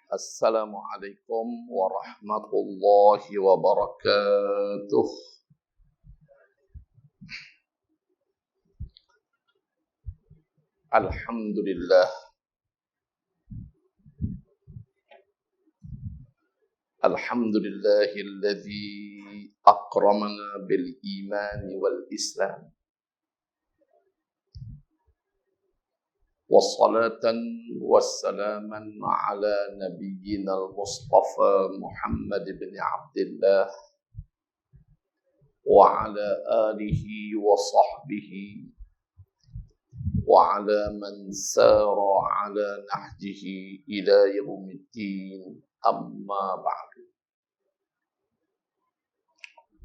Assalamualaikum warahmatullahi wabarakatuh. Alhamdulillah. Alhamdulillahilladzi akramana bil iman wal islam. Wassalatan wassalaman ala nabiyyina al-Mustafa Muhammad bin Abdullah wa ala alihi wa sahbihi wa ala man sara ala nahjihi ila yaumiddin, amma ba'du.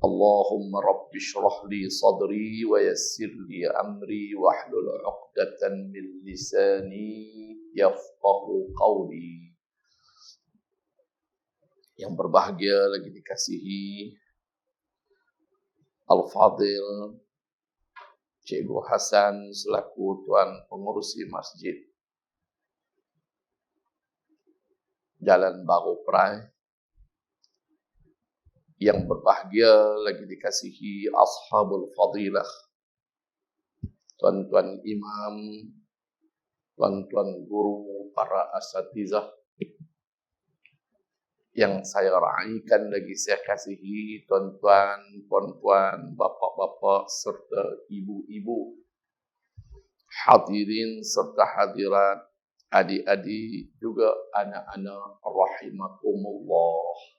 Allahumma rabbi shrah li sadri wa yassir li amri wahlul 'uqdatan min lisani yafqahu qawli. Yang berbahagia lagi dikasihi Al-Fadil Cikgu Hasan selaku Tuan Pengurusi Masjid Jalan Baru Perai. Yang berbahagia lagi dikasihi Ashabul Fadilah, tuan-tuan imam, tuan-tuan guru, para asatizah yang saya raikan lagi saya kasihi, tuan-tuan, puan-puan, bapak-bapak serta ibu-ibu, hadirin serta hadirat, adik-adik juga anak-anak rahimakumullah.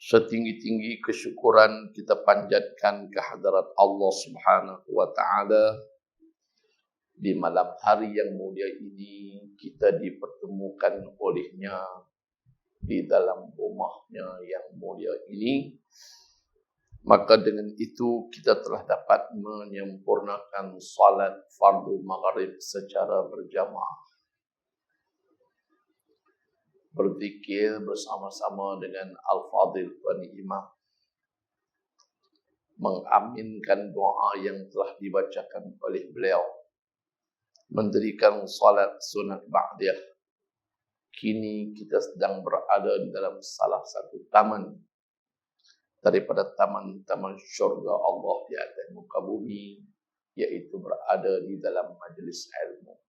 Setinggi-tinggi kesyukuran kita panjatkan kehadirat Allah Subhanahu wa taala. Di malam hari yang mulia ini kita dipertemukan olehnya di dalam rumahnya yang mulia ini. Maka dengan itu kita telah dapat menyempurnakan salat fardu maghrib secara berjamaah. Berzikir bersama-sama dengan Al-Fadil Tuan Imam, mengaminkan doa yang telah dibacakan oleh beliau, mendirikan salat sunat ba'diyah. Kini kita sedang berada di dalam salah satu taman daripada taman-taman syurga Allah di atas muka bumi, yaitu berada di dalam majlis ilmu.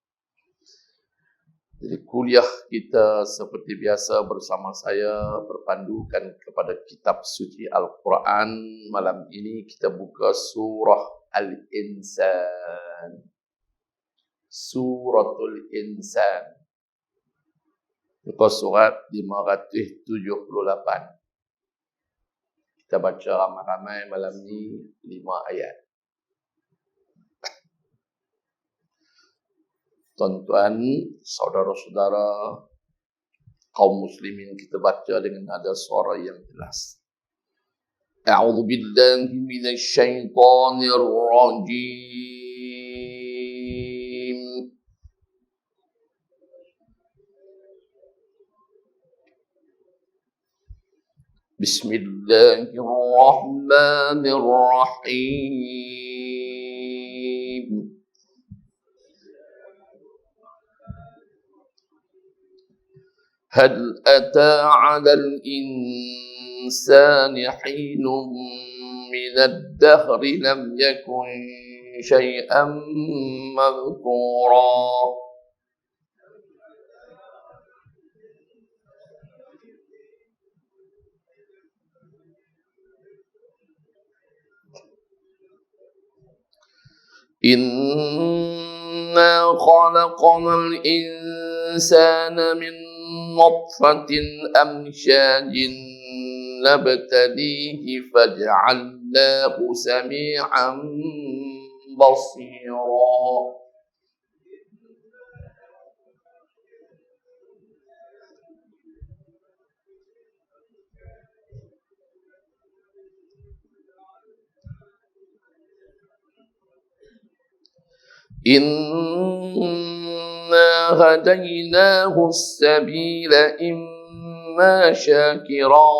Jadi kuliah kita seperti biasa bersama saya berpandukan kepada kitab suci Al-Quran. Malam ini kita buka surah Al-Insan. Suratul Insan. Buka surat 578. Kita baca ramai-ramai malam ini 5 ayat. Tuan-tuan, saudara-saudara, kaum muslimin, kita baca dengan nada suara yang jelas. A'udzu billahi minasy syaithanir rajim. Bismillahirrahmanirrahim. هل أتى على الإنسان حين من الدهر لم يكن شيئا مذكورا إنا خلقنا الإنسان من نطفة أمشاج نبتليه فجعلناه سميعا بصيرا إنا هديناه السبيل إما شاكرا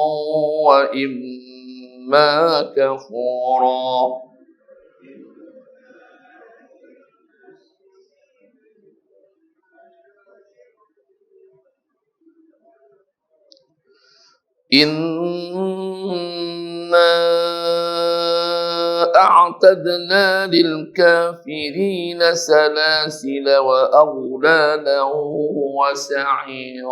وإما كفورا Inna a'tadna lil kafirina salasila wa aghlalan wa sa'ira.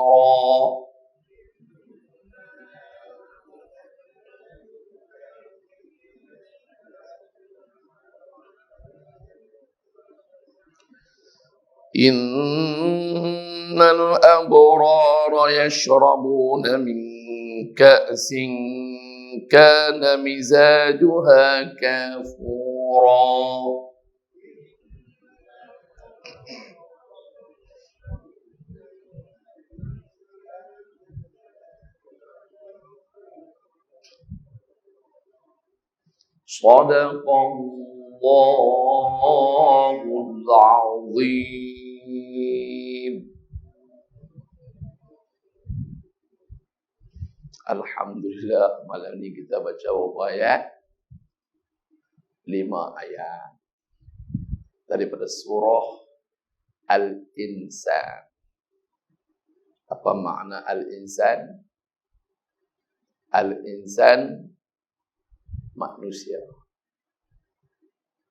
Innal abrara yashrabuna min ka'sin kana mizajuha kafura. Sadaqallahul azim. Alhamdulillah, malam ini kita baca berapa ayat? 5 ayat daripada surah Al-Insan. Apa makna Al-Insan? Al-Insan manusia.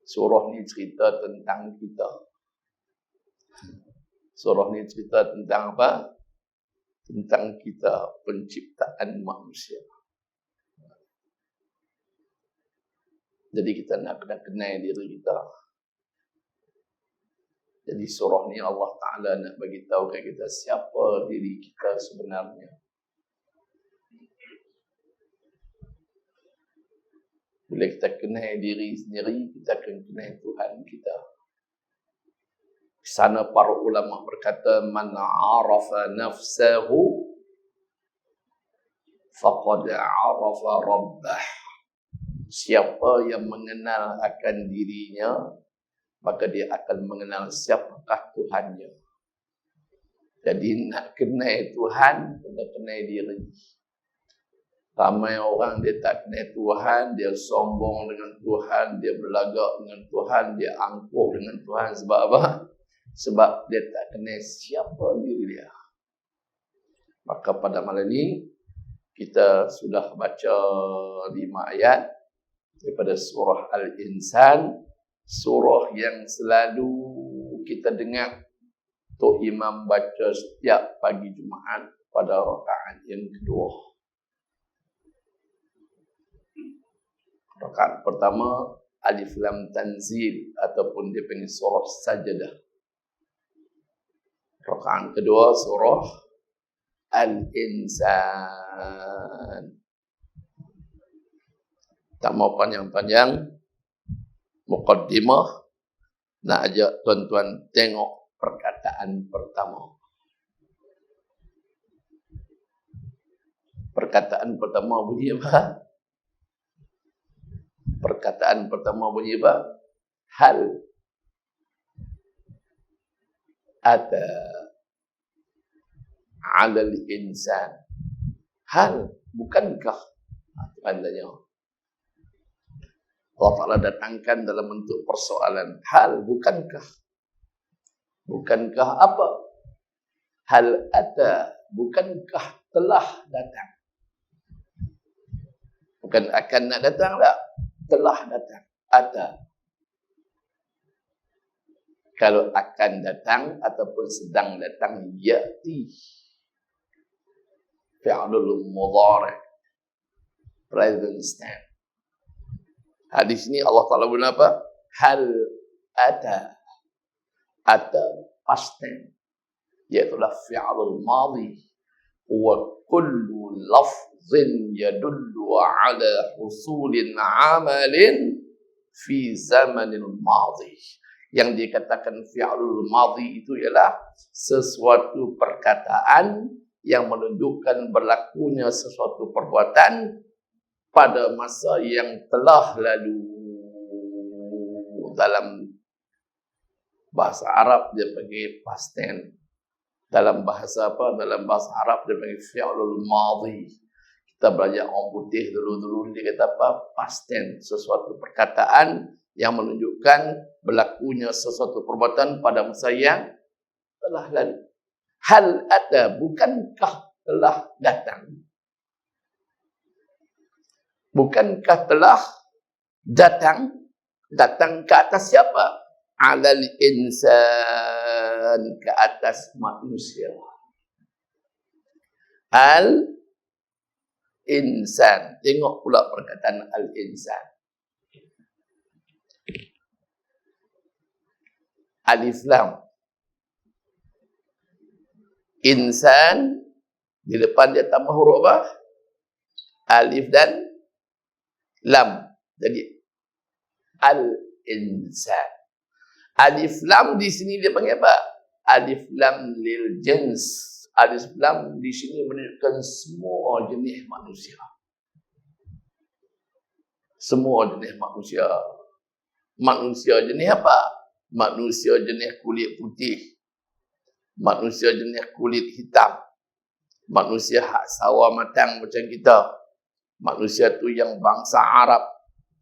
Surah ni cerita tentang kita. Surah ni cerita tentang apa? Tentang kita, penciptaan manusia. Jadi kita nak kenal diri kita. Jadi surah ni Allah Ta'ala nak bagi tahu kepada kita siapa diri kita sebenarnya. Bila kita kenal diri sendiri, kita akan kenal Tuhan kita. Di sana para ulama berkata, man arafa nafsahu faqad arafa rabbah. Siapa yang mengenal akan dirinya, maka dia akan mengenal siapakah Tuhannya. Jadi nak kenal Tuhan, kena kenal diri. Ramai orang dia tak kenal Tuhan, dia sombong dengan Tuhan, dia berlagak dengan Tuhan, dia angkuh dengan Tuhan. Sebab apa? Sebab dia tak kenal siapa diri dia. Maka pada malam ini, kita sudah baca 5 ayat daripada surah Al-Insan, surah yang selalu kita dengar Tok Imam baca setiap pagi Jumaat pada rakaat yang kedua. Rakaat pertama Alif Lam Tanzil ataupun dia panggil surah Sajadah. Rakaat kedua surah Al-Insan. Tak mau panjang-panjang, muqaddimah, nak ajak tuan-tuan tengok perkataan pertama. Perkataan pertama bunyi apa? Perkataan pertama bunyi apa? Hal ata 'alal insan. Hal, bukankah? Tandanya Allah Ta'ala datangkan dalam bentuk persoalan. Hal, bukankah? Bukankah apa? Hal ata, bukankah telah datang? Bukan akan nak datang tak? Telah datang. Ata. Kalau akan datang ataupun sedang datang, ya'ti. Fi'lul mudhari'. Present tense. Hadis ini Allah Ta'ala guna apa? Hal ada. Ada past tense. Iaitulah fi'lul madhi. Wa kullu lafzin yadullu ala husulin amalin fi zamanil madhi. Yang dikatakan fi'lul madhi itu ialah sesuatu perkataan yang menunjukkan berlakunya sesuatu perbuatan pada masa yang telah lalu. Dalam bahasa Arab dia panggil past tense. Dalam bahasa apa? Dalam bahasa Arab dia panggil fi'lul madhi. Kita belajar orang putih dulu-dulu dia kata apa? Past tense, sesuatu perkataan yang menunjukkan berlakunya sesuatu perbuatan pada masa yang telah lalu. Hal ada, bukankah telah datang? Bukankah telah datang ke atas siapa? Alal insan, ke atas manusia. Al-insan. Tengok pula perkataan al-insan. Alif lam. Insan, di depan dia tambah huruf apa? Alif dan lam. Jadi al-insan. Alif lam di sini dia panggil apa? Alif lam lil jins. Alif lam di sini menunjukkan semua jenis manusia. Semua jenis manusia. Manusia jenis apa? Manusia jenis kulit putih. Manusia jenis kulit hitam. Manusia hak sawa matang macam kita. Manusia tu yang bangsa Arab.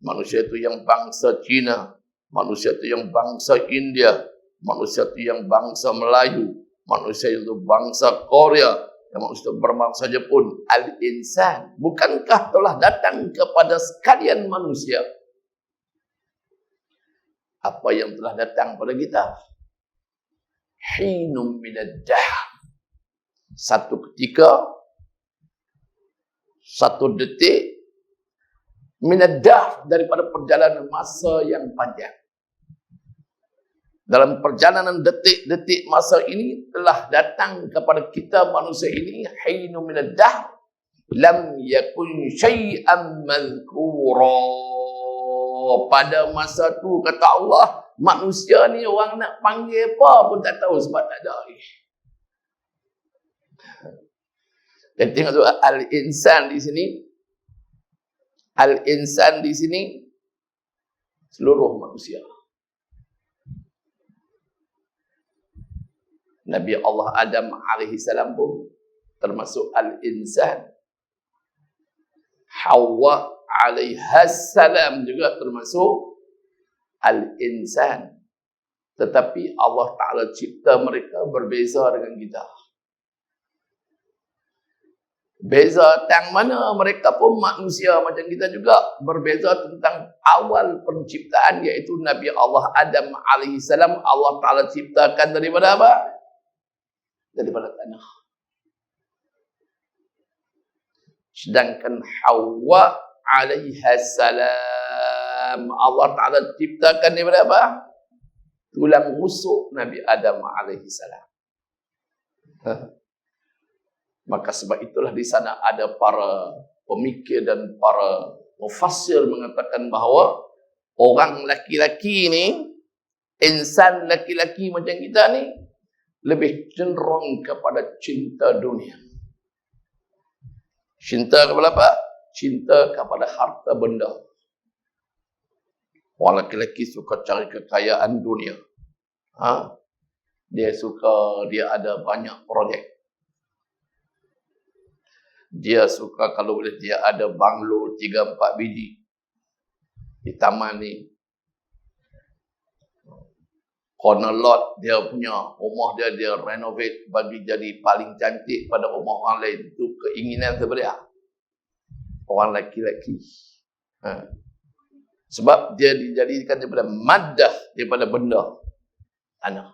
Manusia tu yang bangsa Cina. Manusia itu yang bangsa India, manusia itu yang bangsa Melayu, manusia itu bangsa Korea, yang manusia berbangsa Jepun. Al-insan, bukankah telah datang kepada sekalian manusia apa yang telah datang pada kita? Hinum minad dahr. Satu ketika, satu detik, minad dahr, daripada perjalanan masa yang panjang. Dalam perjalanan detik-detik masa ini telah datang kepada kita manusia ini hainu minad dahr lam yakun syai'an madhkura. Pada masa tu kata Allah, manusia ni orang nak panggil apa pun tak tahu sebab tak ada lagi. Dan tengok tu al-insan di sini. Al-insan di sini seluruh manusia. Nabi Allah Adam alaihi salam pun termasuk al-insan. Hawa alaiha salam juga termasuk al-insan. Tetapi Allah Ta'ala cipta mereka berbeza dengan kita. Beza tentang mana? Mereka pun manusia macam kita juga. Berbeza tentang awal penciptaan, iaitu Nabi Allah Adam alaihi salam. Allah Ta'ala ciptakan daripada apa? Daripada tanah. Sedangkan Hawa alaiha salam, Allah Ta'ala ciptakan daripada apa? Tulang rusuk Nabi Adam alaihi salam. Maka sebab itulah di sana ada para pemikir dan para mufassir mengatakan bahawa orang laki-laki ni, insan laki-laki macam kita ni, lebih cenderung kepada cinta dunia. Cinta kepada apa? Cinta kepada harta benda. Orang laki-laki suka cari kekayaan dunia. Dia suka, dia ada banyak projek. Dia suka kalau boleh dia ada banglo 3-4 biji di taman ni. Corner lot dia punya rumah dia renovate bagi jadi paling cantik pada rumah orang lain. Itu keinginan sebenarnya orang laki-laki. Sebab dia dijadikan daripada maddah, daripada benda tanah.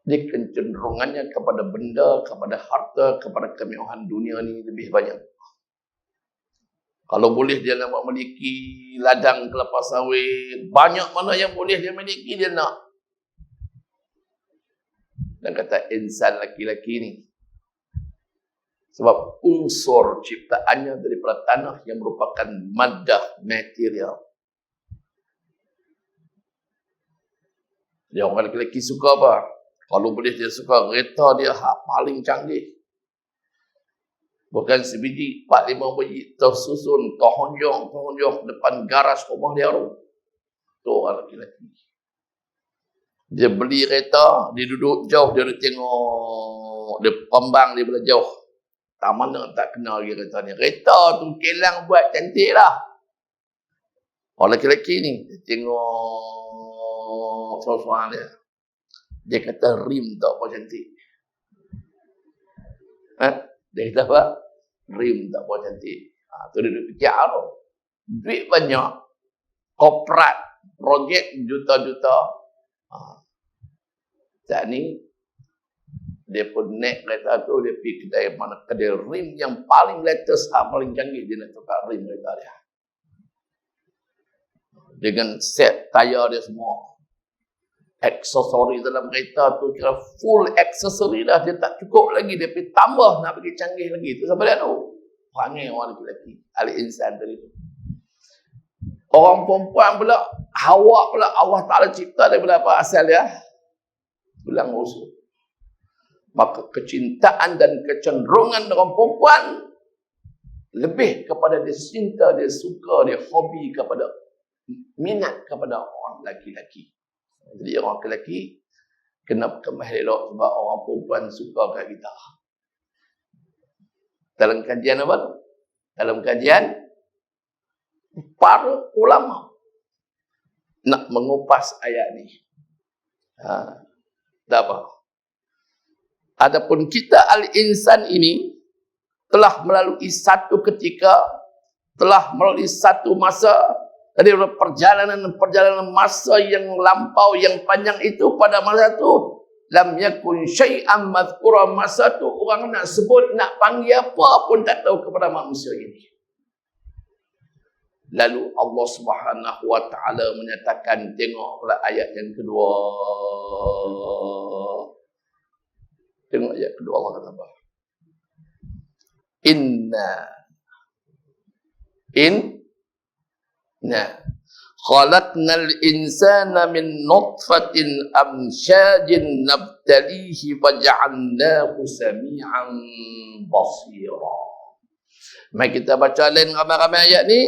Dia kecenderungannya kepada benda, kepada harta, kepada kemewahan dunia ni lebih banyak. Kalau boleh dia nak memiliki ladang kelapa sawit, banyak mana yang boleh dia miliki, dia nak. Dan kata insan laki-laki ni, sebab unsur ciptaannya daripada tanah yang merupakan maddah material. Dia orang laki-laki suka apa? Kalau boleh dia suka kereta dia paling canggih. Bukan sebiji, 4-5 biji tersusun, terhonjong depan garas rumah dia tu. Tu orang lelaki. Dia beli kereta, dia duduk jauh, dia tengok, dia pembang dia boleh jauh. Tak mana tak kenal lagi kereta ni. Kereta tu kelang buat cantik lah. Orang lelaki ni, dia tengok soal-soal dia. Dia kata rim tak apa cantik. Dia kata apa? Rim tak apa cantik. Tu dia duduk fikir tu. Duit banyak. Korporat, projek juta-juta. Saat ni, dia pun naik kereta tu, dia pergi kedai mana, kedai rim yang paling latest, paling canggih, dia nak tukar rim kereta dia. Dengan set tayar dia semua. Aksesori dalam kereta tu kira full aksesori dah, dia tak cukup lagi, dia pergi tambah nak pergi canggih lagi. Tu siapa dia tu? Perangai orang lelaki, ahli insan tadi tu. Orang perempuan pula, Hawa pula Allah Ta'ala cipta daripada apa asal dia? Tulang rusuk. Maka kecintaan dan kecenderungan orang perempuan lebih kepada dia cinta, dia suka, dia hobi kepada minat kepada orang lelaki-lelaki. Jadi orang lelaki kena kemas elok sebab orang perempuan suka kat kita. Dalam kajian apa? Dalam kajian para ulama nak mengupas ayat ni. Tak apa. Adapun kita al-insan ini telah melalui satu ketika, telah melalui satu masa, dari perjalanan masa yang lampau, yang panjang itu, pada masa itu lam yakun syai'an madhkura, masa tu orang nak sebut, nak panggil apa pun tak tahu kepada manusia ini. Lalu Allah Subhanahu wa taala menyatakan, tengoklah ayat yang kedua. Tengok ayat kedua, Allah kata apa? Inna khalaqnal insana min nutfatin amsyajin nabtalihi faja'alnahu sami'an basira. Mari kita baca lain ramai-ramai ayat ni,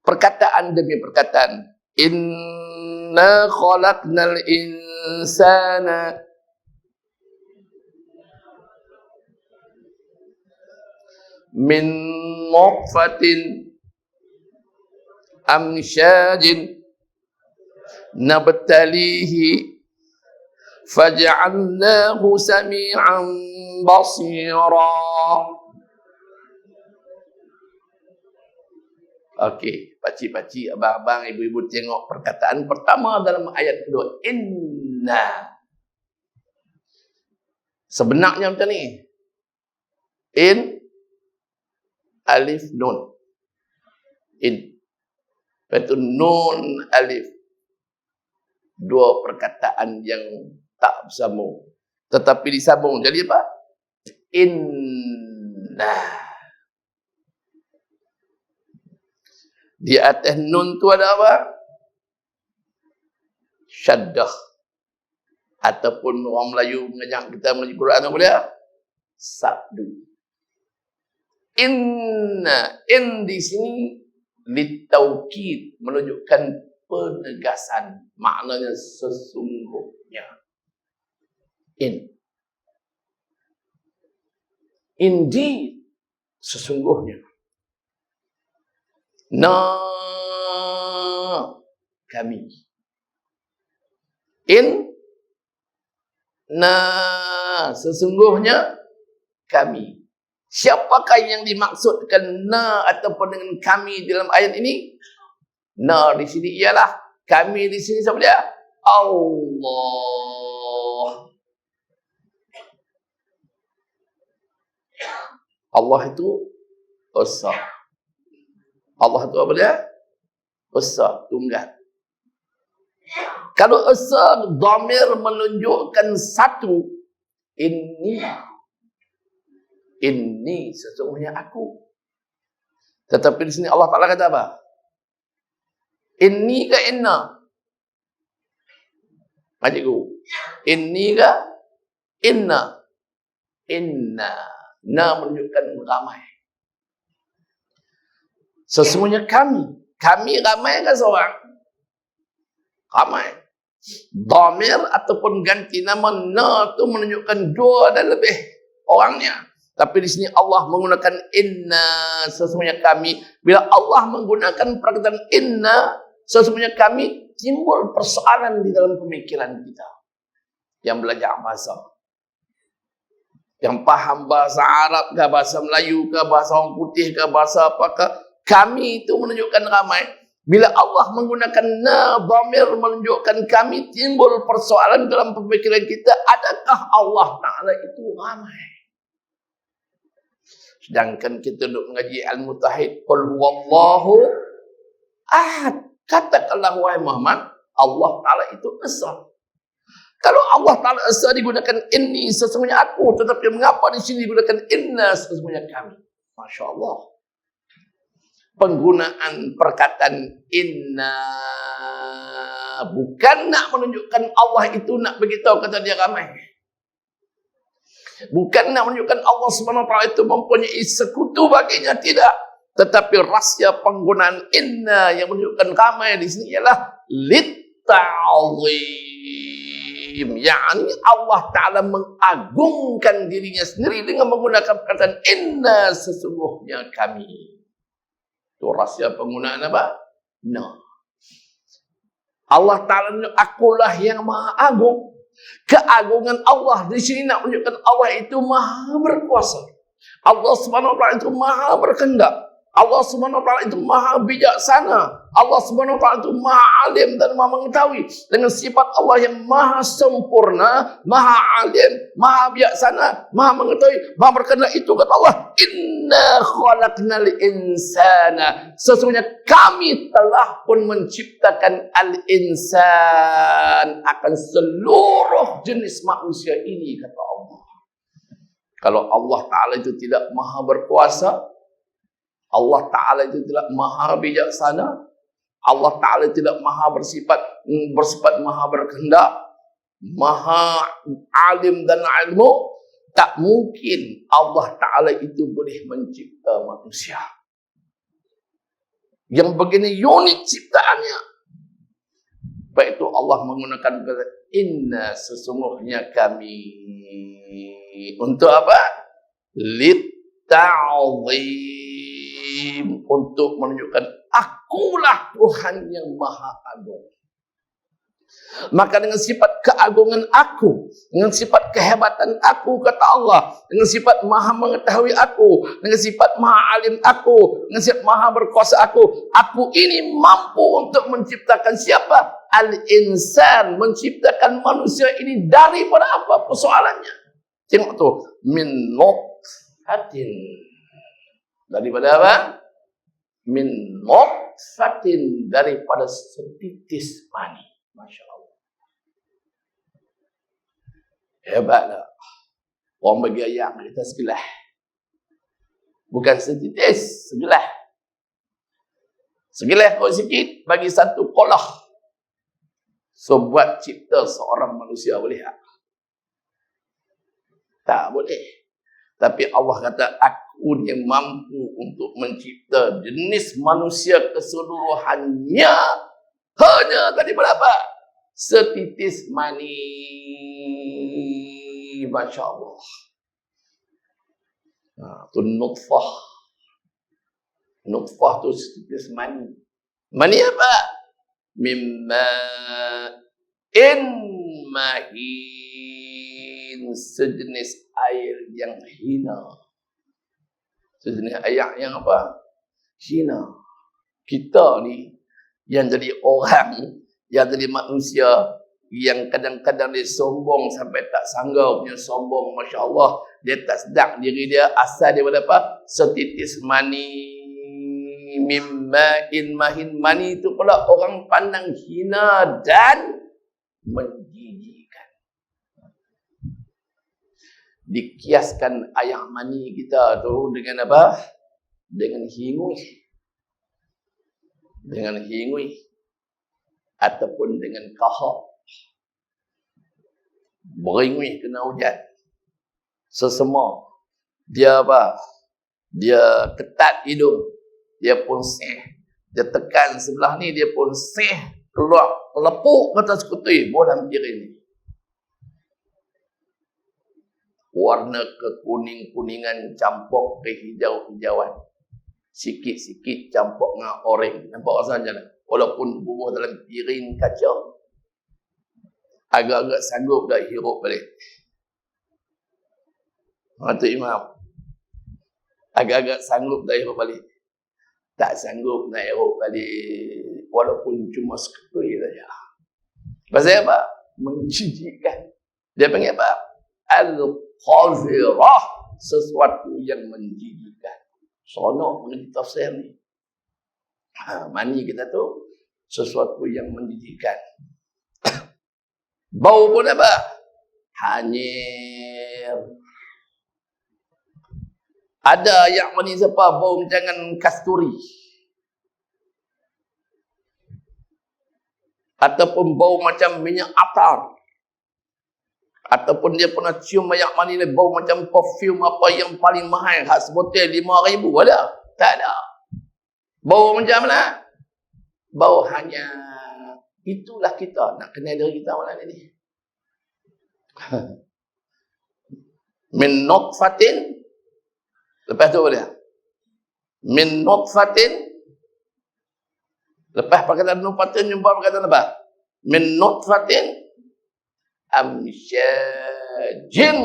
perkataan demi perkataan. Inna khalaqnal insana min nutfatin amsyajin nabtalihi faj'alnahu sami'an basira. Okey, pakcik-pakcik, abang-abang, ibu-ibu tengok perkataan pertama dalam ayat kedua. Inna. Sebenarnya macam ni. In, alif, nun. In. Lepas tu nun, alif. Dua perkataan yang tak bersambung. Tetapi disambung. Jadi apa? Inna. Di atas nun tu ada apa? Syaddah. Ataupun orang Melayu mengajar kita mengaji Quran apa dia? Sabdu. Inna. In di sini litaukid, menunjukkan penegasan. Maknanya sesungguhnya. In. Indeed. Sesungguhnya. Kami. Sesungguhnya kami. Siapakah yang dimaksudkan ataupun dengan kami dalam ayat ini? Di sini ialah kami di sini siapa dia? Allah. Allah itu besar. Allah itu apa dia? Esa, tunggal. Kalau esa, dhamir menunjukkan satu. Ini sesungguhnya aku. Tetapi di sini Allah Ta'ala kata apa? Inni ke inna? Majikku. Inni ke inna? Inna. Na menunjukkan ramai. Sesungguhnya kami. Kami ramai kan seorang? Ramai. Dhamir ataupun ganti nama na tu menunjukkan dua dan lebih orangnya. Tapi di sini Allah menggunakan inna, sesungguhnya kami. Bila Allah menggunakan perkataan inna, sesungguhnya kami, timbul persoalan di dalam pemikiran kita yang belajar bahasa. Yang faham bahasa Arab ke, bahasa Melayu ke, bahasa orang putih ke, bahasa apakah. Kami itu menunjukkan ramai. Bila Allah menggunakan na, dhamir menunjukkan kami, timbul persoalan dalam pemikiran kita, adakah Allah Ta'ala itu ramai? Sedangkan kita duduk mengaji ilmu tauhid, qul huwallahu ahad. Katakanlah wahai Muhammad, Allah Ta'ala itu esa. Kalau Allah Ta'ala esa digunakan inni, sesungguhnya aku. Tetapi mengapa di sini digunakan inna, sesungguhnya kami? Masya Allah. Penggunaan perkataan inna bukan nak menunjukkan Allah itu nak beritahu kata dia ramai. Bukan nak menunjukkan Allah SWT itu mempunyai sekutu baginya, tidak. Tetapi rahsia penggunaan inna yang menunjukkan ramai di sini ialah litta'zim. Yani Allah Ta'ala mengagungkan dirinya sendiri dengan menggunakan perkataan inna, sesungguhnya kami. Itu rahsia penggunaan apa? No. Allah Ta'ala, akulah yang maha agung. Keagungan Allah di sini nak menunjukkan Allah itu maha berkuasa. Allah Subhanahu wa Ta'ala itu maha berkehendak. Allah Subhanahu wa Ta'ala itu maha bijaksana. Allah Subhanahu wa Ta'ala itu maha alim dan maha mengetahui. Dengan sifat Allah yang maha sempurna, maha alim, maha bijaksana, maha mengetahui, maha berkehendak, itu kata Allah, inna khalaqnal insana. Sesungguhnya kami telah pun menciptakan al-insan, akan seluruh jenis manusia ini, kata Allah. Kalau Allah Ta'ala itu tidak maha berkuasa, Allah Ta'ala itu tidak maha bijaksana, Allah Ta'ala tidak maha bersifat maha berkehendak, maha alim dan ilmu, tak mungkin Allah Ta'ala itu boleh mencipta manusia yang begini unik ciptaannya. Baik itu Allah menggunakan kata inna, sesungguhnya kami. Untuk apa? Litta'zim, untuk menunjukkan akulah Tuhan yang maha agung. Maka dengan sifat keagungan aku, dengan sifat kehebatan aku, kata Allah, dengan sifat maha mengetahui aku, dengan sifat maha alim aku, dengan sifat maha berkuasa aku ini mampu untuk menciptakan siapa? Al-insan, menciptakan manusia ini daripada apa persoalannya? Tengok tu, min nutfatin. Daripada apa? Min nutfatin, daripada setitis mani. Masya Allah. Hebatlah. Orang bagi ayam kita sebelah. Bukan setitis, sebelah. Sebelah kau sikit, bagi satu kolah. So buat cipta seorang manusia boleh tak? Tak boleh. Tapi Allah kata, aku yang mampu untuk mencipta jenis manusia keseluruhannya hanya daripada apa? Setitis mani. Masya Allah. Itu nutfah. Nutfah tu setitis mani. Mani apa? Mimma in mahin, sejenis air yang hina. Sejenis air yang apa? Hina. Kita ni yang jadi orang, yang jadi manusia, yang kadang-kadang dia sombong sampai tak sanggup punya sombong. Masya Allah, dia tak sedar diri dia asal daripada apa? Setitis mani. Mimma in mahin, mani itu pula orang pandang hina dan menjijikkan. Dikiaskan air mani kita tu dengan apa? Dengan hingui. Dengan hingui. Ataupun dengan kahak. Beringui kena hujan. Sesama. Dia apa? Dia ketat hidung. Dia pun seh. Dia tekan sebelah ni, dia pun seh. Keluar lepuk kata sekutui. Boleh piring ni. Warna kekuning-kuningan campur ke hijau-hijauan. Sikit-sikit campur dengan oranye. Nampak rasa macam mana? Walaupun bubuh dalam piring kaca, agak-agak sanggup dah hirup balik. Kata Imam, agak-agak sanggup dah elok balik. Tak sanggup nak elok balik, walaupun cuma sekepul saja. Pasal apa? Menjijikkan. Dia panggil apa? Al-Qazirah, sesuatu yang menjijikkan. Sonok mengenai tafsir ni. Mani kita tu sesuatu yang menjijikkan. Bau pun apa? Hanyir. Ada yang mani siapa bau jangan kasturi. Ataupun bau macam minyak atar. Ataupun dia pernah cium minyak mani ni bau macam perfume apa yang paling mahal. Hak sebotel 5,000 ada? Tak ada. Bau macam mana? Bau hanya. Itulah kita. Nak kenal diri kita malam ni. Min nutfatin. Lepas tu boleh. Min nutfatin. Lepas perkataan nutfatin jumpa perkataan apa? Min nutfatin amsyajin.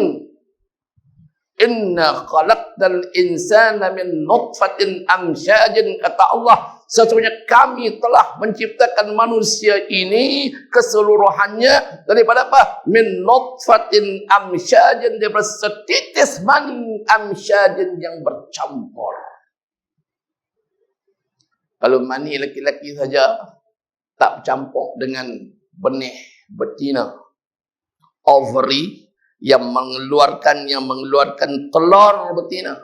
Inna khalaqtal insana min nutfatin amsyajin. Kata Allah, sesungguhnya kami telah menciptakan manusia ini keseluruhannya daripada apa? Min nutfatin amsyajin, daripada setitis mani amsyajin yang bercampur. Kalau mani laki-laki saja tak bercampur dengan benih betina, ovary yang mengeluarkan telur betina.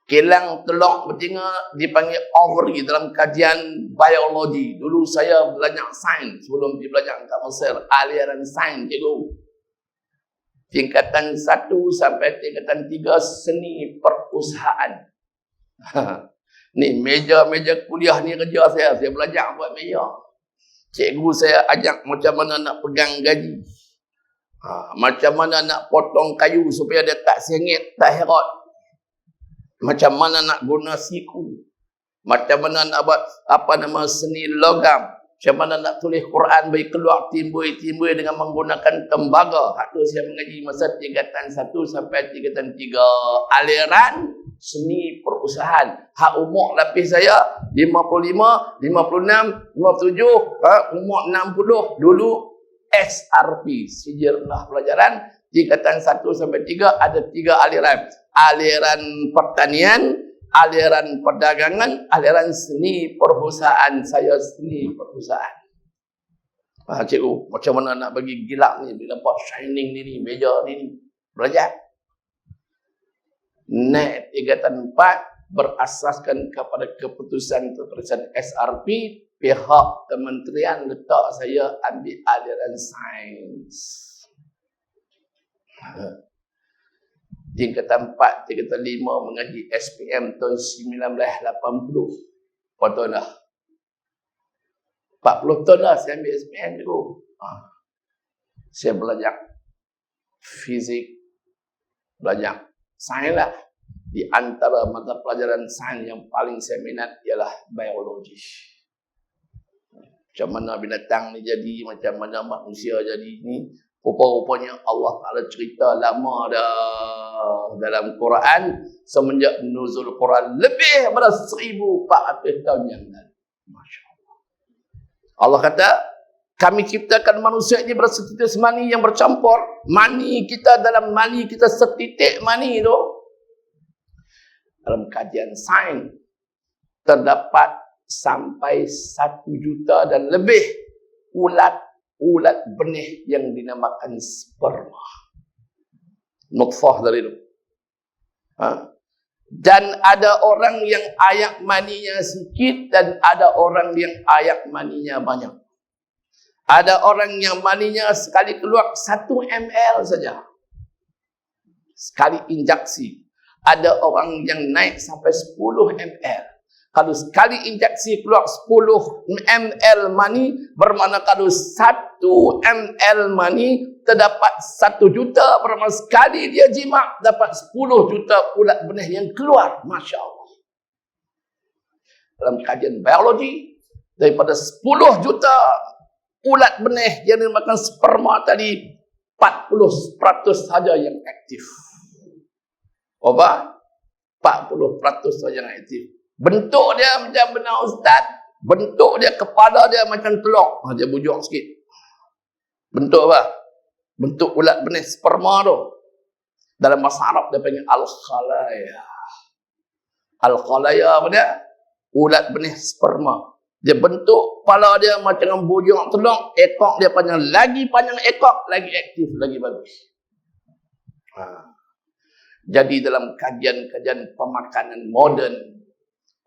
Kilang telur betina dipanggil ovary dalam kajian biologi. Dulu saya belajar sains sebelum belajar kat Mesir, aliran sains cikgu. Tingkatan 1 sampai tingkatan 3 seni perusahaan. Ni meja-meja kuliah ni kerja saya belajar buat meja. Cikgu saya ajak macam mana nak pegang gaji. Macam mana nak potong kayu supaya dia tak sengit, tak heret. Macam mana nak guna siku. Macam mana nak buat seni logam. Macam mana nak tulis Quran bagi keluar timbul-timbul dengan menggunakan tembaga. Hak tu saya mengaji masa tingkatan 1 sampai tingkatan 3. Aliran seni perusahaan. Hak umur lapis saya 55, 56, 57, umur 60 dulu SRP, Sijirnah Pelajaran, tingkatan 1 sampai 3 ada 3 aliran. Aliran pertanian, aliran perdagangan, aliran seni perusahaan. Saya seni perusahaan. Cikgu, macam mana nak bagi gilak ni, bila nampak shining ni, meja ni, belajar. Naik tingkatan 4 berasaskan kepada keputusan SRP, pihak kementerian letak saya ambil aliran sains. Tingkatan 4, tingkatan 5 mengaji SPM tahun 1980. Berapa tahun dah? 40 tahun dah saya ambil SPM tu. Saya belajar fizik, belajar sains lah. Di antara mata pelajaran sains yang paling saya minat ialah biologi. Macam mana binatang ni jadi, macam mana manusia jadi ni. Rupa-rupanya Allah Ta'ala cerita lama dah dalam Quran semenjak nuzul Quran lebih daripada 1400 tahun yang lalu. Masya Allah. Allah kata, kami ciptakan manusia ini bersetitis mani yang bercampur. Mani kita, dalam mani kita setitik mani itu. Dalam kajian sains terdapat sampai 1 juta dan lebih ulat benih yang dinamakan sperma. Nutfah dari itu. Dan ada orang yang ayak maninya sikit dan ada orang yang ayak maninya banyak. Ada orang yang maninya sekali keluar 1 ml saja. Sekali injeksi. Ada orang yang naik sampai 10 ml. Kalau sekali injeksi keluar 10 ml mani, bermakna kalau 1 ml mani terdapat 1 juta, bermakna sekali dia jimat dapat 10 juta ulat benih yang keluar. Masya Allah. Dalam kajian biologi, daripada 10 juta ulat benih yang dimakan sperma tadi, 40% saja yang aktif. Apa? 40% saja yang aktif. Bentuk dia macam benar ustaz. Bentuk dia, kepala dia macam telur. Dia bujung sikit. Bentuk apa? Bentuk ulat benih sperma tu. Dalam bahasa Arab dia panggil al-khalaya. Al-khalaya apa dia? Ulat benih sperma. Dia bentuk kepala dia macam bujung telur. Ekor dia panjang. Lagi panjang ekor, lagi aktif, lagi bagus. Jadi dalam kajian-kajian pemakanan moden,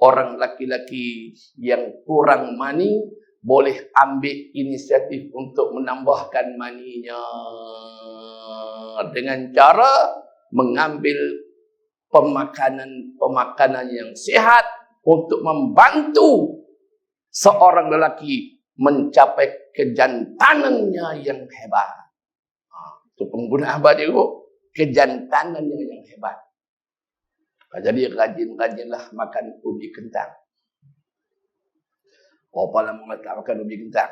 orang laki-laki yang kurang mani boleh ambil inisiatif untuk menambahkan maninya dengan cara mengambil pemakanan yang sihat untuk membantu seorang lelaki mencapai kejantanannya yang hebat. Itu penggunaan apa dia? Kejantanannya yang hebat. Jadi rajin-rajinlah makan ubi kentang. Berapa lama tak makan ubi kentang?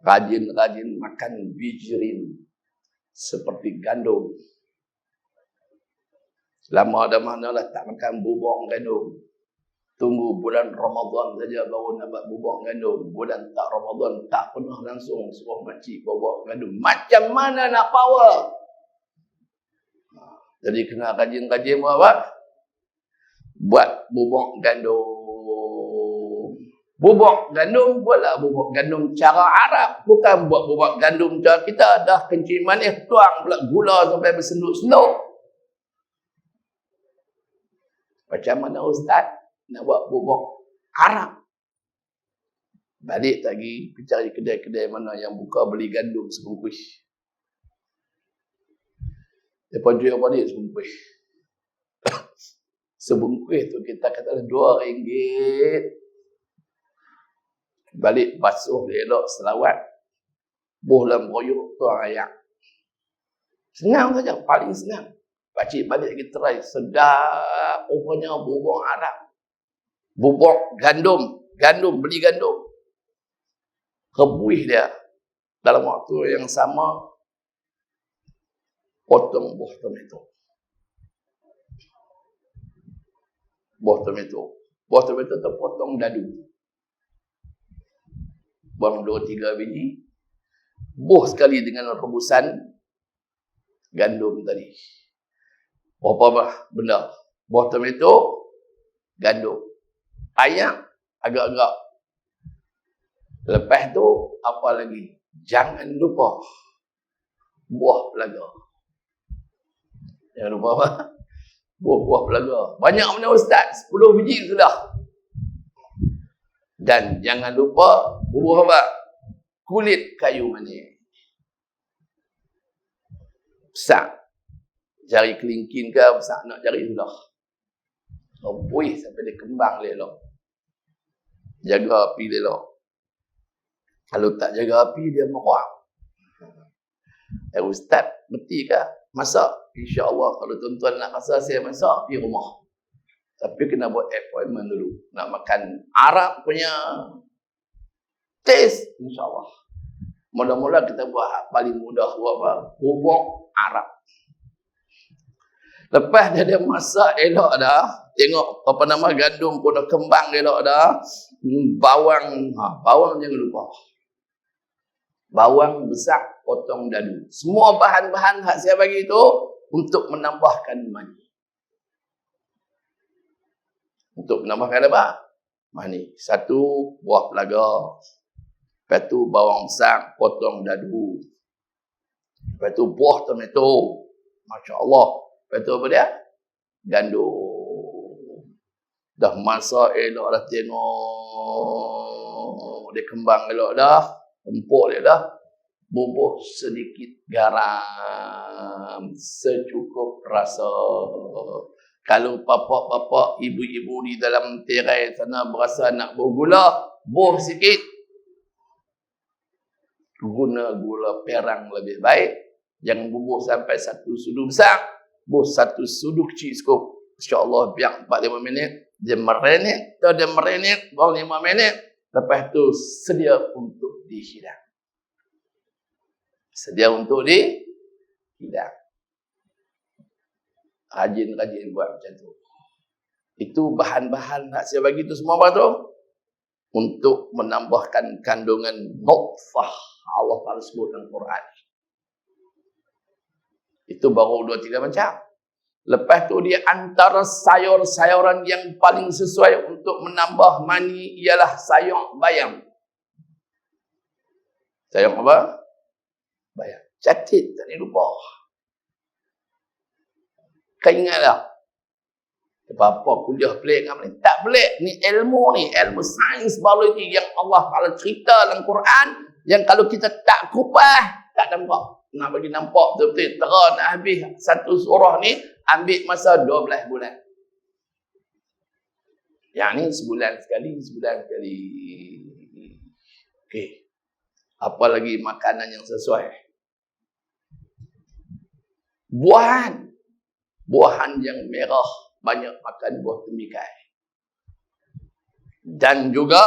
Rajin-rajin makan bijirin seperti gandum. Lama dah manalah tak makan bubuk gandum. Tunggu bulan Ramadan saja baru nak buat bubuk gandum. Bulan tak Ramadan tak pernah langsung suruh makcik bubuk gandum. Macam mana nak power? Jadi kena rajin-rajin buat apa? Buat bubuk gandum. Bubuk gandum buatlah bubuk gandum cara Arab. Bukan buat bubuk gandum cara kita. Dah kencing manis, tuang pula gula sampai bersenduk-senduk. Macam mana ustaz nak buat bubuk Arab? Balik lagi, cari kedai-kedai mana yang buka beli gandum sebungkus. Lepas jual balik sebungkus. Sebungkus tu kita kata RM2. Balik basuh elok selawat. Buh dalam royuk tuang ayak. Senang saja, paling senang. Pakcik balik kita try. Sedap rupanya bubuk Arab. Bubuk gandum. Gandum, beli gandum. Rebuih dia. Dalam waktu yang sama, potong buah tomato. Buah tomato. Buah tomato tu potong dadu. Buang 2-3 biji. Buah sekali dengan rebusan gandum tadi. Apa benda? Buah tomato, gandum. Ayak agak-agak. Lepas tu apa lagi? Jangan lupa buah pelaga. Jangan lupa apa? Buah pelaga. Banyak mana ustaz? 10 biji sudah. Dan jangan lupa buah apa? Kulit kayu manis. Besar. Jari kelingking ke besar nak jari sudah. Rebuih sampai dia kembang elok. Jaga api elok. Kalau tak jaga api dia meruak. Ustaz, berti ke? Masak? InsyaAllah kalau tuan-tuan nak rasa saya masak, pergi rumah. Tapi kena buat appointment dulu. Nak makan Arab punya taste, insyaAllah. Mula-mula kita buat paling mudah buat apa? Bubuk Arab. Lepas dia masak elok dah. Tengok apa nama gandum pun dah kembang elok dah. Bawang, bawang jangan lupa. Bawang besar potong dadu. Semua bahan-bahan hak saya bagi itu untuk menambahkan mani. Untuk menambahkan apa? Mani. 1 buah pelaga. Lepas tu bawang besar potong dadu. Lepas tu buah tomato. Masya Allah. Lepas tu apa dia? Gandum. Dah masak elok dah tengok. Dia kembang elok dah. Empuk dia dah. Bubuh sedikit garam. Secukup rasa. Kalau bapak-bapak, ibu-ibu di dalam tirai sana berasa nak bergula, buh sikit. Guna gula perang lebih baik. Jangan bubuh sampai 1 sudu besar. Buh 1 sudu kecil cukup. InsyaAllah biar 4-5 minit. Dia merenit. Dia merenit. Buang 5 minit. Lepas tu sedia untuk dihidang. Sedia untuk dihidang. Rajin-rajin buat macam tu. Itu bahan-bahan nak saya bagi tu semua apa tu? Untuk menambahkan kandungan nutfah. Allah Ta'ala sebut dalam Quran. Itu baru 2-3 macam. Lepas tu dia antara sayur-sayuran yang paling sesuai untuk menambah mani ialah sayur bayam. Sayur apa? Bayam. Catat, tak boleh lupa. Kau ingat tak? Apa-apa kuliah pelik dengan ni? Tak pelik. Ni ilmu ni. Ilmu sains biologi yang Allah Ta'ala cerita dalam Quran. Yang kalau kita tak kupas, tak nampak. Nak bagi nampak betul-betul terang nak habis satu surah ni, ambil masa 12 bulan. Yang ni sebulan sekali. Okey. Apa lagi makanan yang sesuai? Buahan yang merah. Banyak makan buah temikai. Dan juga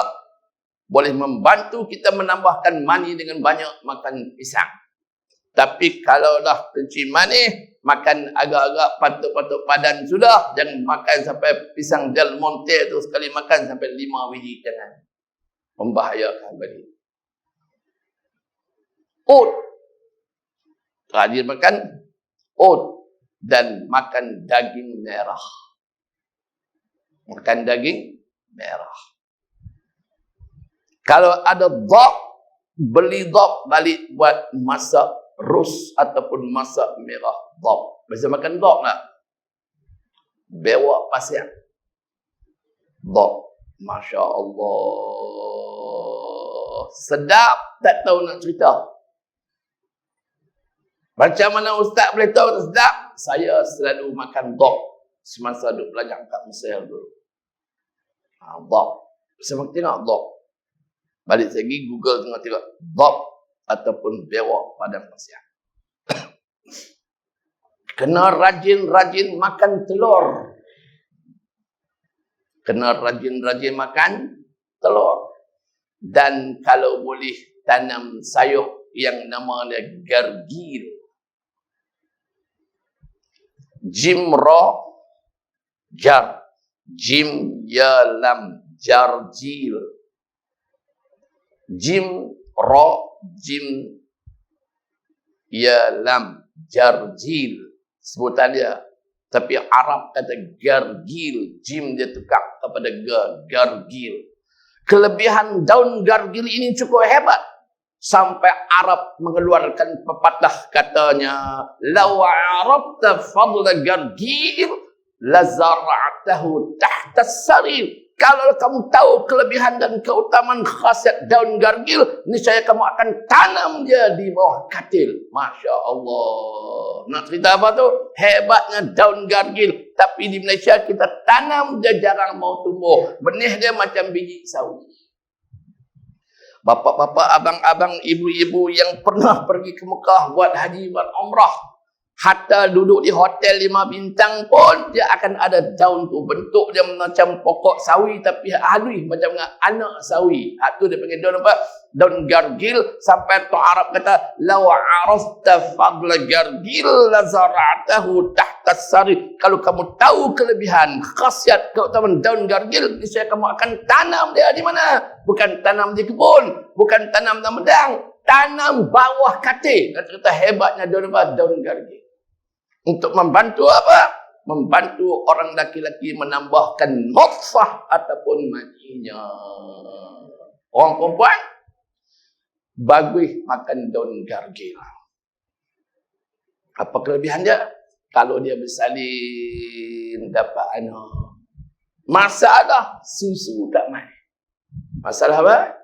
boleh membantu kita menambahkan mani dengan banyak makan pisang. Tapi kalau dah kencing manis, makan agak-agak patut-patut padan sudah. Jangan makan sampai pisang Del Monte tu sekali makan sampai 5 biji. Jangan. Membahayakan badan. Oat. Rajin makan oat. Dan makan daging merah. Makan daging merah. Kalau ada dhab, beli dhab balik buat masak rus ataupun masak merah dhab. Biasa makan dhab tak? Bewak pasir. Dhab. Masya Allah. Sedap, tak tahu nak cerita. Macam mana ustaz boleh tahu tak sedap? Saya selalu makan dhab semasa duduk belajar kat Mesir dulu. Dhab. Saya tengok dhab. Balik lagi Google tengok dhab ataupun bewak padang pasir. Kena rajin-rajin makan telur. Kena rajin-rajin makan telur. Dan kalau boleh tanam sayur yang nama dia gargil. Jim ra jar. Jim ya lam jarjil. Jim ra jim ya lam jarjil. Sebutan dia. Tapi Arab kata gargil. Jim dia tukar kepada gargil. Kelebihan daun gargil ini cukup hebat. Sampai Arab mengeluarkan pepatah katanya, "Law 'arafta fadla gargil la zara'tahu tahta as-sarir." Kalau kamu tahu kelebihan dan keutamaan khasiat daun gargil, niscaya kamu akan tanam dia di bawah katil. Masya Allah. Nak cerita apa tu? Hebatnya daun gargil. Tapi di Malaysia kita tanam dia jarang mau tumbuh. Benih dia macam biji sawi. Bapak-bapak, abang-abang, ibu-ibu yang pernah pergi ke Mekah buat haji, buat umrah. Hatta duduk di hotel 5 bintang pun, dia akan ada daun tu. Bentuk dia macam pokok sawi, tapi halus macam anak sawi. Itu dia panggil daun apa? Daun gargil. Sampai tu Arab kata, "Law 'arafta fadla gargil la zara'tahu tahta as-sarir." Kalau kamu tahu kelebihan, khasiat, keutamaan daun gargil, niscaya kamu akan tanam dia di mana? Bukan tanam di kebun, bukan tanam dalam medang, tanam bawah katil. Kata hebatnya daun apa? Daun gargil. Untuk membantu apa? Membantu orang laki-laki menambahkan nutfah ataupun maninya. Orang perempuan bagus makan daun gargil. Apa kelebihan dia? Kalau dia bersalin dapat anak. Masalah susu tak main. Masalah apa?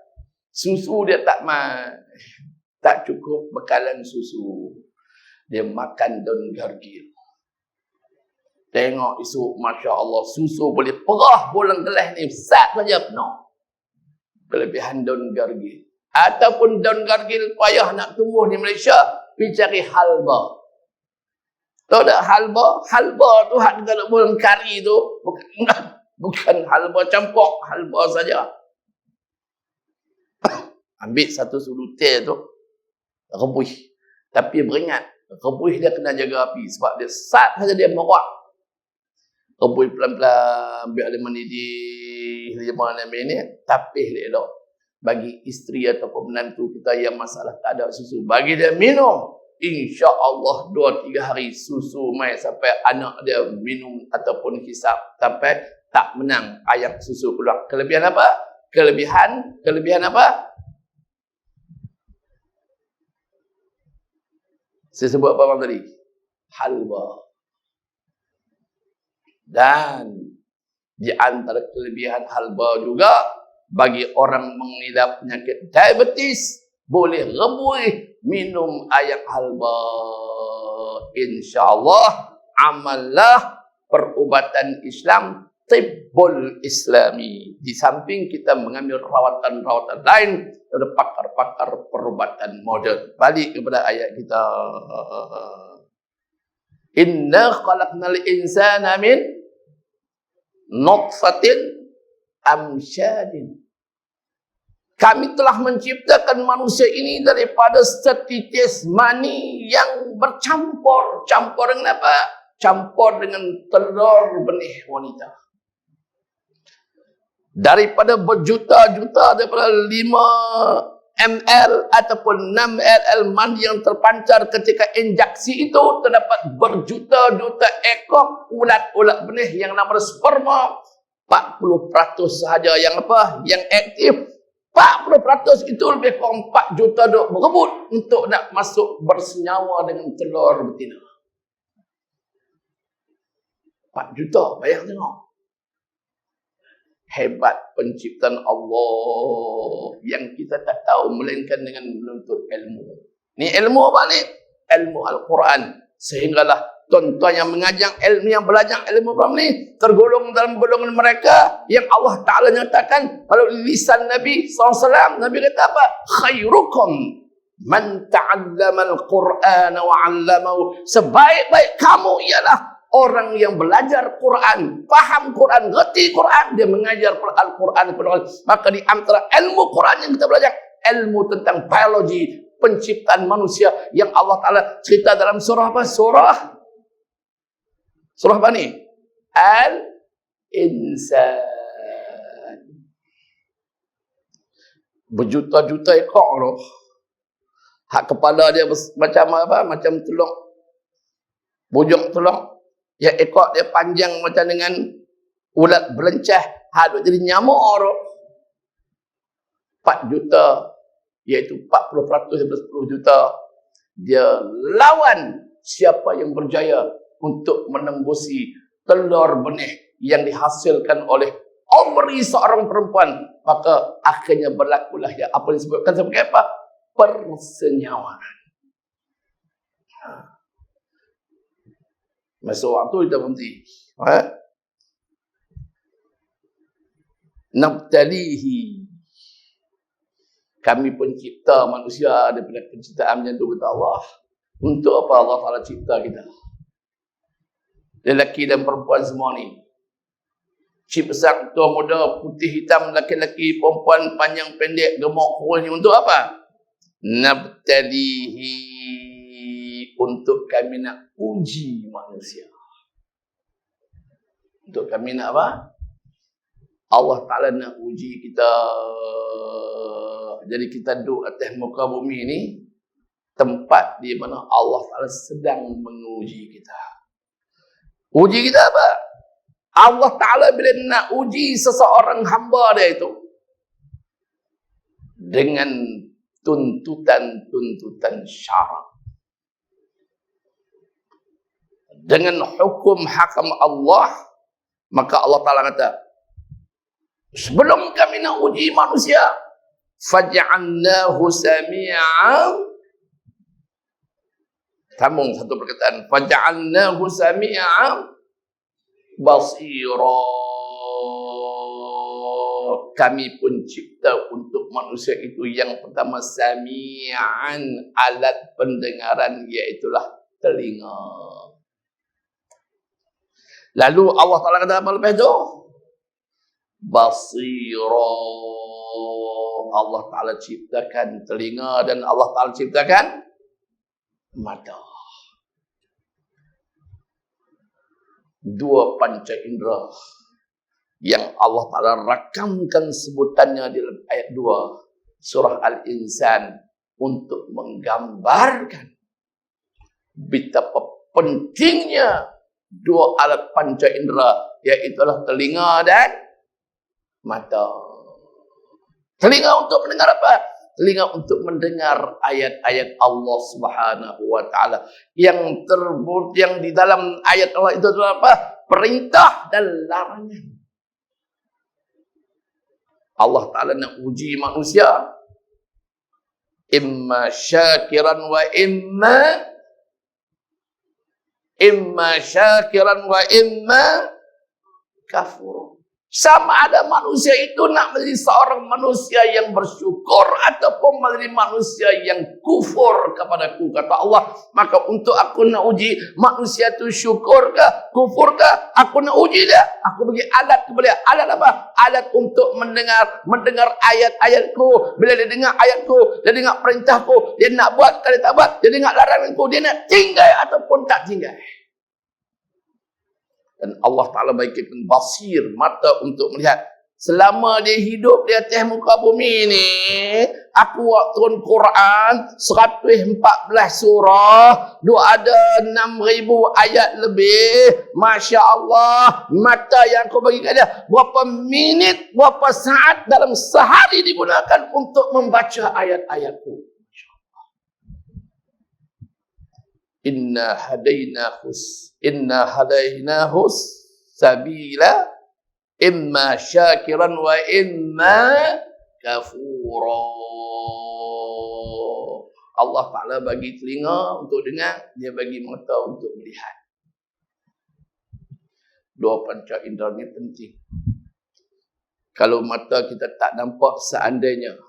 Susu dia tak main. Tak cukup bekalan susu. Dia makan daun gargil. Tengok isu, Masya Allah, susu boleh perah bolang gelas ni. Sat saja penuh. Kelebihan daun gargil. Ataupun daun gargil payah nak tumbuh di Malaysia, pergi cari halba. Tahu tak halba? Halba tu hak kita nak bolang kari tu. Bukan halba campur, halba saja. Ambil satu sudu teh tu, rebus. Tapi beringat, rebus dia kena jaga api. Sebab dia sat saja dia merak. Rebui pelan-pelan, biar dia mendidih 5-6 minit, tapih elok. Bagi isteri ataupun menantu kita yang masalah tak ada susu, bagi dia minum. InsyaAllah 2-3 hari susu mai sampai anak dia minum ataupun hisap. Sampai tak menang air susu keluar. Kelebihan apa? Kelebihan apa? Saya sebut apa bang tadi? Halwa. Dan di antara kelebihan halwa juga, bagi orang mengidap penyakit diabetes, boleh rebui minum air halwa. InsyaAllah amallah perubatan Islam, tibbul islami. Di samping kita mengambil rawatan-rawatan lain, ada pakar-pakar perubatan modern. Balik kepada ayat kita. Inna khalaqnal insana min nutfatin amsyadin. Kami telah menciptakan manusia ini daripada setitis mani yang bercampur. Campur dengan apa? Campur dengan telur benih wanita. Daripada berjuta-juta, daripada 5 ml ataupun 6 ml mani yang terpancar ketika injeksi itu, terdapat berjuta-juta ekor ulat-ulat benih yang nama sperma. 40% sahaja yang apa? Yang aktif. 40% itu lebih kurang 4 juta duk berebut untuk nak masuk bersenyawa dengan telur betina. 4 juta, bayang tengok. Hebat penciptaan Allah yang kita tak tahu melainkan dengan menuntut ilmu. Ni ilmu apa ni? Ilmu Al-Quran. Sehinggalah tuan-tuan yang mengajar ilmu, yang belajar ilmu apa ni, tergolong dalam golongan mereka yang Allah Ta'ala nyatakan, kalau lisan Nabi SAW, Nabi kata apa? Khairukum man ta'allama al-Quran wa 'allamahu. Sebaik-baik kamu ialah orang yang belajar Quran, faham Quran, ngerti Quran, dia mengajar Al-Quran kepada orang. Maka di antara ilmu Quran yang kita belajar, ilmu tentang biologi, penciptaan manusia yang Allah Ta'ala cerita dalam surah apa? Surah apa ni? Al-Insan. Berjuta-juta ekor tu. Hak kepala dia macam apa? Macam telur. Bujung telur. Yang ekor dia panjang macam dengan ulat belencah. Hak duk jadi nyamuk tu. 4 juta. Iaitu 40% daripada 10 juta. Dia lawan siapa yang berjaya untuk menembusi telur benih yang dihasilkan oleh ovary seorang perempuan. Maka akhirnya berlakulah yang apa disebutkan sebagai apa? Persenyawaan. Masa waktu kita berhenti. Nabtalihi. Kami pencipta manusia daripada penciptaan macam tu, kata Allah. Untuk apa Allah Ta'ala cipta kita? Lelaki dan perempuan semua ni. Cip besar, tua muda, putih hitam, lelaki-lelaki, perempuan panjang pendek, gemuk kurus ni untuk apa? Nabtalihi. Untuk kami nak uji manusia. Untuk kami nak apa? Allah Ta'ala nak uji kita. Jadi kita duduk atas muka bumi ni, tempat di mana Allah Ta'ala sedang menguji kita. Uji kita apa? Allah Ta'ala bila nak uji seseorang hamba dia itu, dengan tuntutan-tuntutan syarak. Dengan hukum hakam Allah, maka Allah Ta'ala kata, sebelum kami nak uji manusia, faj'alnahu sami'an. Sambung satu perkataan, faj'alnahu sami'an basira. Kami pun cipta untuk manusia itu yang pertama sami'an, alat pendengaran, iaitulah telinga. Lalu Allah Ta'ala kata apa lepas itu? Basira. Allah Ta'ala ciptakan telinga dan Allah Ta'ala ciptakan mata. dua panca indera yang Allah Ta'ala rakamkan sebutannya dalam ayat 2 surah Al-Insan untuk menggambarkan betapa pentingnya dua alat panca indera, iaitulah telinga dan mata. Telinga untuk mendengar apa? Telinga untuk mendengar ayat-ayat Allah Subhanahu wa taala yang di dalam ayat Allah itu adalah apa? Perintah dan larangan. Allah Ta'ala nak uji manusia imma syakiran wa imma syakiran wa imma kafur. Sama ada manusia itu nak menjadi seorang manusia yang bersyukur ataupun menjadi manusia yang kufur kepadaku, kata Allah. Maka untuk aku nak uji manusia itu syukur ke kufur ke, aku nak uji dia. Aku bagi alat kepada dia. Alat apa? Alat untuk mendengar ayat-ayatku. Bila dia dengar ayatku, dia dengar perintahku, dia nak buat kalau tak buat, dia dengar laranganku, dia nak tinggal ataupun tak tinggal. Dan Allah Ta'ala bagikan basir, mata untuk melihat. Selama dia hidup di atas muka bumi ni, aku turun Quran 114 surah, ada 6,000 ayat lebih. Masya Allah, mata yang aku bagi kat dia, berapa minit, berapa saat dalam sehari digunakan untuk membaca ayat-ayatku. Inna hadainahus sabila imma syakiran wa imma kafura. Allah Ta'ala bagi telinga untuk dengar, dia bagi mata untuk melihat. Dua panca indera ni penting. Kalau mata kita tak nampak, seandainya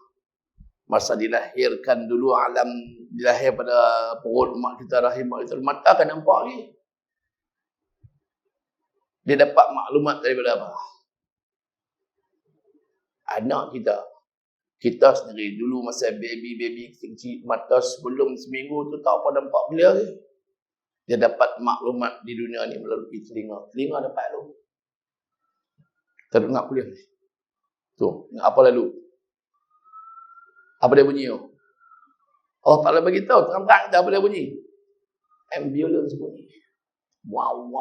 masa dilahirkan dulu, alam dilahir pada perut mak kita, rahim mak kita, mata akan nampak lagi. Dia dapat maklumat daripada apa? Anak kita sendiri dulu masa baby kecil, mata sebelum seminggu tu tak apa nampak belia lagi. Dia dapat maklumat di dunia ni melalui telinga. Telinga dapat lalu. Kita dengar kuliah ni. Tu, apa lalu? Apa dia bunyi tu? Allah Ta'ala bagi tahu terang-terang apa dia bunyi. Ambulance bunyi. Wow.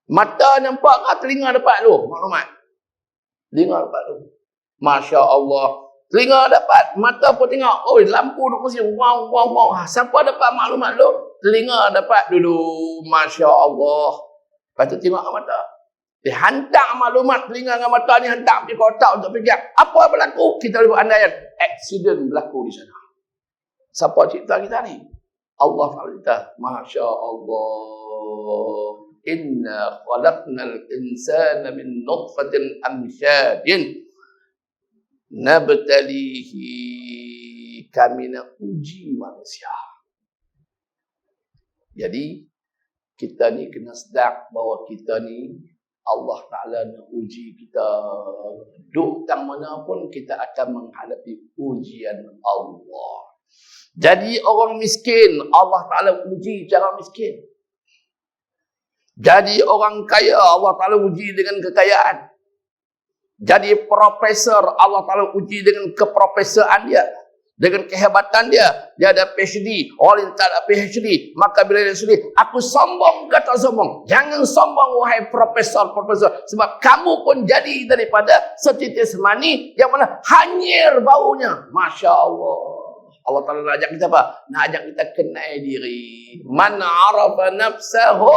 Mata nampak ke telinga dapat tu maklumat? Telinga dapat tu. Masya Allah. Telinga dapat, mata pun tengok. Oh, lampu duk pusing. Wow. Siapa dapat maklumat tu? Telinga dapat dulu. Masya Allah. Lepas tu tengok mata. Dia hantar maklumat telinga dengan mata ni, hantar pergi ke otak untuk fikir. Apa berlaku? Kita boleh berandaian. Aksiden berlaku di sana. Siapa cipta kita ni? Allah Ta'ala. Masya Allah. Inna khalaqnal insana min nutfatin amsyadin nabtalihi. Kami nak uji manusia. Jadi, kita ni kena sedar bahawa kita ni Allah Ta'ala nak uji kita. Duk tang mana pun kita akan menghadapi ujian Allah. Jadi orang miskin, Allah Ta'ala uji cara miskin. Jadi orang kaya, Allah Ta'ala uji dengan kekayaan. Jadi profesor, Allah Ta'ala uji dengan keprofesoran dia. Dengan kehebatan dia. Dia ada PhD. Orang yang tak ada PhD. Maka bila dia sedih, aku sombong ke tak sombong? Jangan sombong wahai profesor. Sebab kamu pun jadi daripada setitis mani yang mana hanyir baunya. Masya Allah. Allah Ta'ala nak ajak kita apa? Nak ajak kita kenal diri. Man arafa nafsahu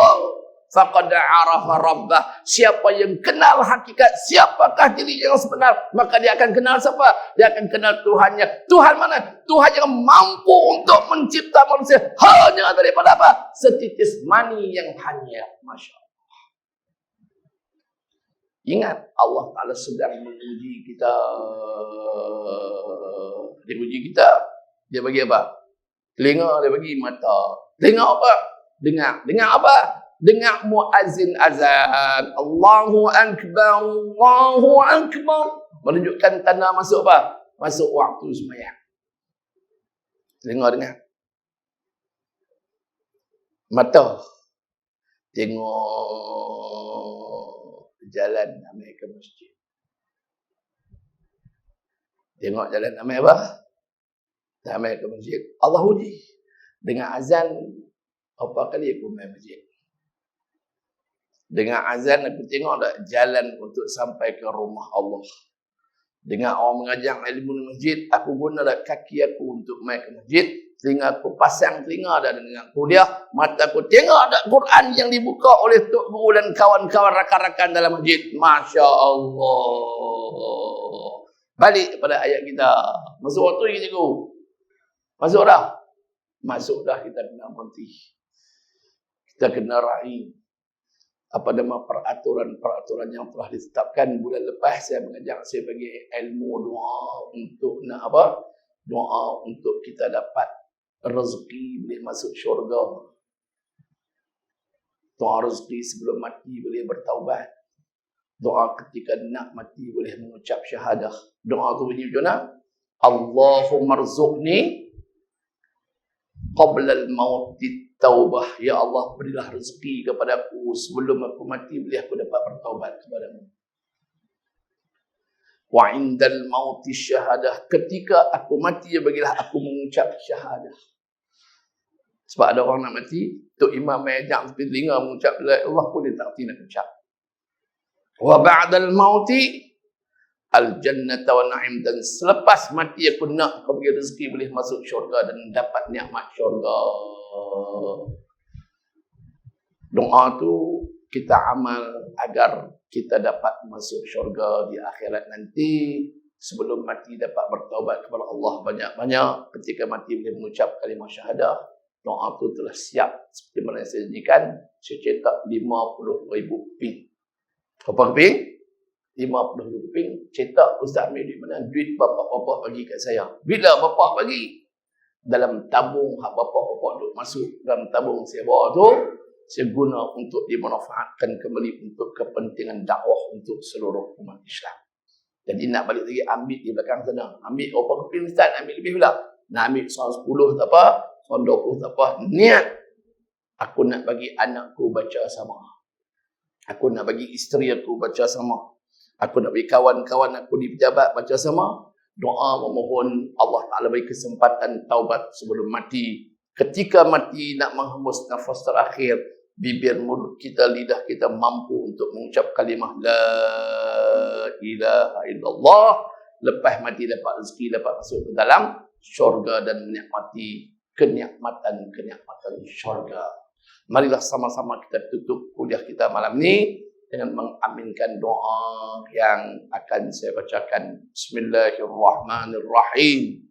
faqad arafa rabbah. Siapa yang kenal hakikat siapakah diri yang sebenar, maka dia akan kenal siapa? Dia akan kenal Tuhannya. Tuhan mana? Tuhan yang mampu untuk mencipta manusia hanya daripada apa? Setitis mani yang hanya. Masya Allah. Ingat, Allah Ta'ala sedang menguji kita. Dia uji kita. Dia bagi apa? Telinga, dia bagi mata. Dengar apa? Dengar apa? Dengar muazzin azan. Allahu Akbar, Allahu Akbar. Menunjukkan tanda masuk apa? Masuk waktu sembahyang. Dengar. Mata. tengok jalan ambil ke masjid. Tengok jalan ambil apa? Ambil ke masjid. Allah uji. Dengan azan, berapa kali aku main masjid? Dengan azan aku tengok tak jalan untuk sampai ke rumah Allah. Dengan orang mengajar ilmu di masjid, aku guna tak kaki aku untuk main ke masjid. Telinga aku pasang telinga dah dengan kuliah. Mata aku tengok tak Quran yang dibuka oleh Tok Guru dan kawan-kawan rakan-rakan dalam masjid. Masya Allah. Balik pada ayat kita. Masuk waktu ni cikgu. Masuk dah. Masuk dah, kita kena berhenti. Kita kena raih apa nama peraturan-peraturan yang telah ditetapkan. Bulan lepas saya mengajar, saya bagi ilmu doa untuk nak apa? Doa untuk kita dapat rezeki boleh masuk syurga. Doa rezeki sebelum mati boleh bertaubat. Doa ketika nak mati boleh mengucap syahadah. Doa tu bunyi macam mana? Allahumma rzuqni qabla al-maut taubah. Ya Allah, berilah rezeki kepada aku sebelum aku mati boleh aku dapat bertaubat kepadamu. Wa indal mauti syahadah. Ketika aku mati, bagilah aku mengucap syahadah. Sebab ada orang nak mati, Tok Imam ajak sampai telinga mengucap la Allah pun dia tak nak ucap. Wa ba'dal mauti al-jannata wa na'im. Dan selepas mati aku nak kau bagi rezeki boleh masuk syurga dan dapat nikmat syurga. Doa tu kita amal agar kita dapat masuk syurga di akhirat nanti. Sebelum mati dapat bertaubat kepada Allah banyak-banyak. Ketika mati boleh mengucap kalimah syahadah. Doa tu telah siap. Seperti mana yang saya janjikan, saya cetak 50,000 ping. Berapa ping? 50,000 ping. Cetak, Ustaz ambil duit mana? Duit bapak-bapak bagi kat saya. Duit lah bapak bagi. Dalam tabung bapak-bapak duk masuk dalam tabung saya bawa tu, saya guna untuk dimanfaatkan kembali untuk kepentingan dakwah untuk seluruh umat Islam. Jadi nak balik lagi, ambil di belakang sana. Ambil berapa keping Ustaz? Ambil lebih pula. Nak ambil soal 10 tak apa, soal 20 tak apa. Niat, aku nak bagi anakku baca sama. Aku nak bagi isteri aku baca sama. Aku nak bagi kawan-kawan aku di pejabat baca sama. Doa memohon Allah Ta'ala bagi kesempatan taubat sebelum mati. Ketika mati nak menghembus nafas terakhir, bibir, mulut kita, lidah kita mampu untuk mengucap kalimah La ilaha illallah. Lepas mati dapat rezeki, dapat masuk ke dalam syurga dan menikmati kenikmatan syurga. Marilah sama-sama kita tutup kuliah kita malam ni dengan mengaminkan doa yang akan saya bacakan. Bismillahirrahmanirrahim.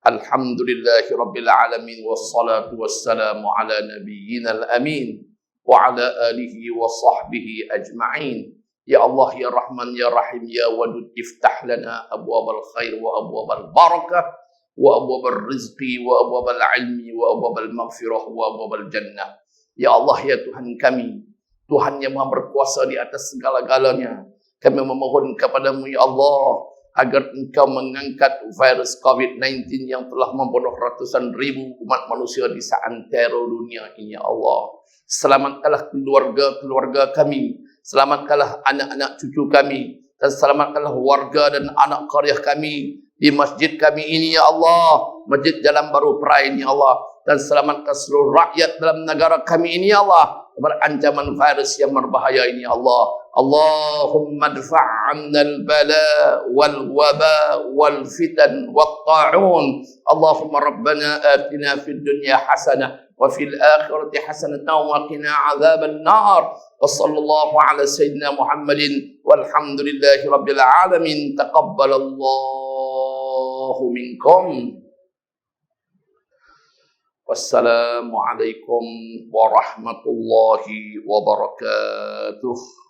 Alhamdulillahi rabbil alamin wassalatu wassalamu ala nabiyyina al-amin wa ala alihi wa sahbihi ajma'in. Ya Allah, ya Rahman, ya Rahim, ya Wadud, iftah lana abwabal khair wa abwabal barakah wa abwabal rizqi wa abwabal ilmi wa abwabal maghfirah wa abwabal jannah. Ya Allah, ya Tuhan kami, Tuhan yang maha berkuasa di atas segala-galanya, kami memohon kepadamu ya Allah agar Engkau mengangkat virus COVID-19 yang telah membunuh ratusan ribu umat manusia di seantero dunia ini ya Allah. Selamatkanlah keluarga-keluarga kami, selamatkanlah anak-anak cucu kami, dan selamatkanlah warga dan anak qaryah kami di masjid kami ini ya Allah, Masjid Jalan Baru Perai ini ya Allah, dan selamatkan seluruh rakyat dalam negara kami ini ya Allah berancaman virus yang berbahaya ini ya Allah. Allahumma dfa' 'anna al-bala wal waba wal fitan wat ta'un. Allahumma rabbana atina fid dunya hasanah wa fil akhirati hasanah wa qina 'adzaban nar. Wa sallallahu ala sayyidina Muhammadin walhamdulillahi rabbil alamin. Taqabbalallahu minkum. Wassalamualaikum warahmatullahi wabarakatuh.